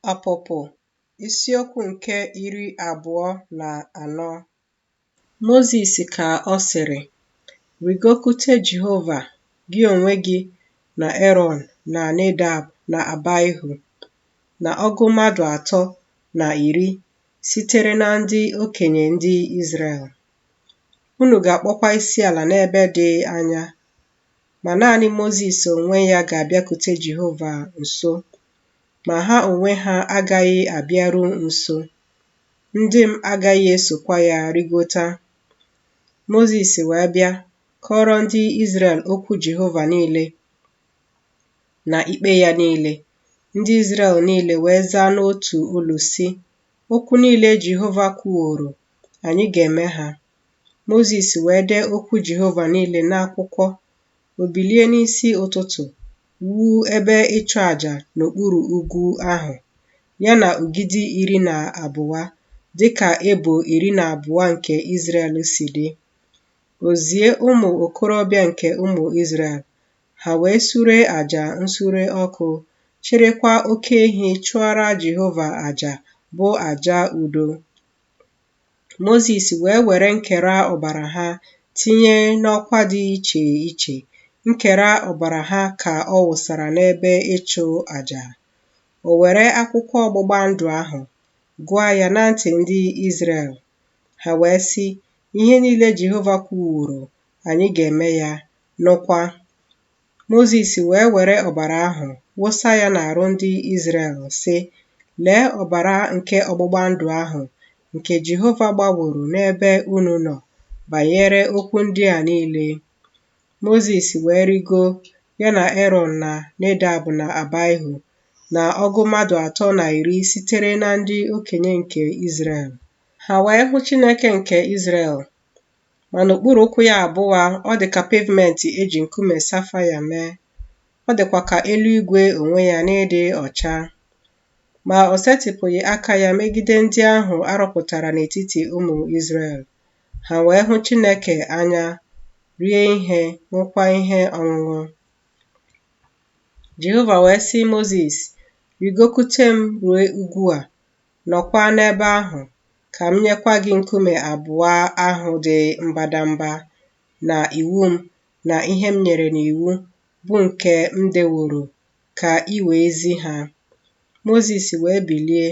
Ọpụpụ isiokwu nke 24. Mozis ka ọ sịrị, rigokwute Jehova, gị onwe gị na Erọn na Nedab na Abaihu, na ọgụ mmadụ 310 sitere na ndị okenye ndị Izrel. Unu ga-akpọkwa isiala n'ebe dị anya, ma naanị Mozis onwe ya ga-abịakwute Jehova nso, ma ha onwe ha agaghị abịaru nso. Ndị m agaghị esokwa ya rigota. Mozis wee bịa kọrọ ndị Izrel okwu Jehova niile na ikpe ya niile. Ndị Izrel niile wee zaa n'otu olu sị, okwu niile Jehova kwuworo, anyị ga-eme ha. Mozis wee dee okwu Jehova niile n'akwụkwọ. O bilie n'isi ụtụtụ, wuo ebe ịchụ àjà n'okpuru ugwu ahụ, ya na ogidi 12, dịka ebo 12 nke Izrel si dị. O zie ụmụ okorobịa nke ụmụ Izrel, ha wee sure àjà nsure ọkụ, cherekwa oke ehi chụọra Jehova àjà bụ àjà udo. Mozis wee were nkera ọbara ha tinye n'ọkwa dị iche iche. Nkera ọbara ha ka ọ wụsara n'ebe ịchụ àjà. O were akwụkwọ ọgbụgba ndụ ahụ gụọ ya na ntị ndị Izrel. Ha wee sị, ihe niile Jehova kwuworo, anyị ga-eme ya, nụkwa. Mozis wee were ọbara ahụ wụsa ya n'arụ ndị Izrel sị, lee ọbara nke ọgbụgba ndụ ahụ nke Jehova gbaworo n'ebe unu nọ banyere okwu ndị a niile. Mozis wee rigo, ya na Erọn na Nedab na Abaihu, na ọgụ mmadụ 310 sitere na ndị okenye nke Izrel. Ha wee hụ Chineke nke Izrel, ma n'okpuru ụkwụ ya abụọ ọ dị ka pavementi eji nkume safaia mee. Ọ dịkwa ka eluigwe onwe ya n'ịdị ọcha. Ma o setịpụghị aka ya megide ndị ahụ arọpụtara n'etiti ụmụ Izrel. Ha wee hụ Chineke anya, rie ihe, ṅụkwa ihe ọṅụṅụ. Jehova wee sị Mozis, rigokwute m ruo ugwu a, nọkwa n'ebe ahụ, ka m nyekwa gị nkume abụọ ahụ dị mbadamba, na iwu m na ihe m nyere n'iwu, bụ nke m deworo, ka i wee zi ha. Mozis wee bilie,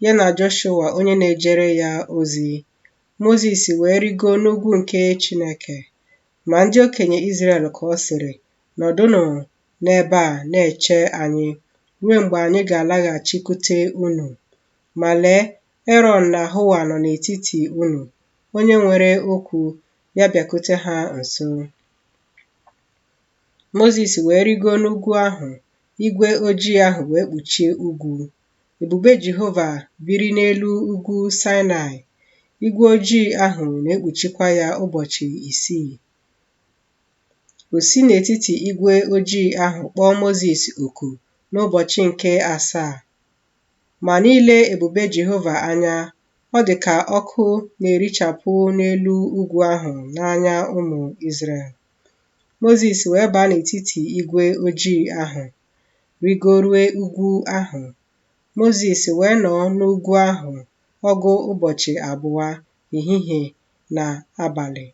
ya na Joshua onye na-ejere ya ozi. Mozis wee rigo n'ugwu nke Chineke. Ma ndị okenye Izrel ka ọ sịrị, nọdụnụ n'ebe a na-eche anyị ruo mgbe anyị ga-alaghachikwute unu. Ma lee, Erọn na Hua nọ n'etiti unu, onye nwere okwu, ya bịakwute ha nso. Mozis wee rigo n'ugwu ahụ, igwe ojii ahụ wee kpuchie ugwu. Ebube Jehova biri n'elu ugwu Saịnaị. Igwe ojii ahụ na-ekpuchikwa ya ụbọchị 6. O si n'etiti igwe ojii ahụ kpọọ Mozis oku n'ụbọchị nke 7. Ma niile ebube Jehova anya, ọ dị ka ọkụ na-erichapụ n'elu ugwu ahụ n'anya ụmụ Izrel. Mozis wee baa n'etiti igwe ojii ahụ, rigorue ugwu ahụ. Mozis wee nọ n'ugwu ahụ ọgụ ụbọchị 2, ehihie na abalị.